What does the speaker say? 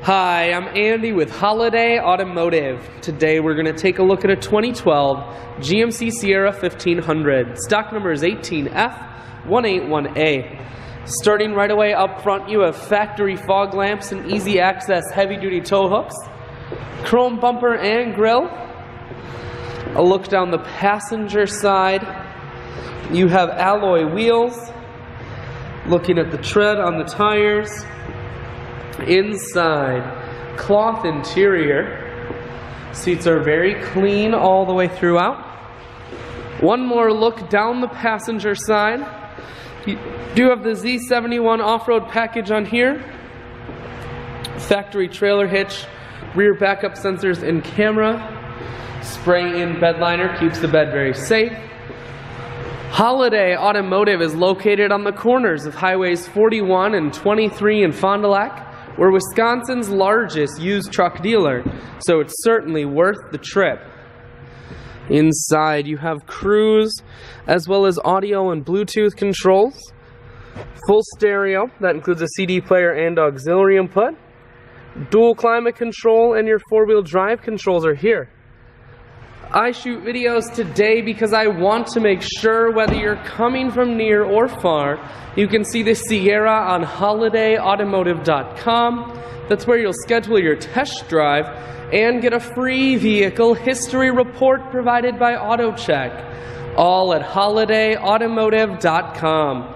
Hi, I'm Andy with Holiday Automotive. Today we're going to take a look at a 2012 GMC Sierra 1500. Stock number is 18F181A. Starting right away up front, you have factory fog lamps and easy access heavy-duty tow hooks, chrome bumper and grille. A look down the passenger side, you have alloy wheels. Looking at the tread on the tires. Inside, cloth interior. Seats are very clean all the way throughout. One more look down the passenger side. You do have the Z71 off-road package on here. Factory trailer hitch, rear backup sensors and camera. Spray-in bed liner keeps the bed very safe. Holiday Automotive is located on the corners of highways 41 and 23 in Fond du Lac. We're Wisconsin's largest used truck dealer, so it's certainly worth the trip. Inside you have cruise, as well as audio and Bluetooth controls. Full stereo, that includes a CD player and auxiliary input. Dual climate control and your four-wheel drive controls are here. I shoot videos today because I want to make sure whether you're coming from near or far, you can see the Sierra on holidayautomotive.com. That's where you'll schedule your test drive and get a free vehicle history report provided by AutoCheck. All at holidayautomotive.com.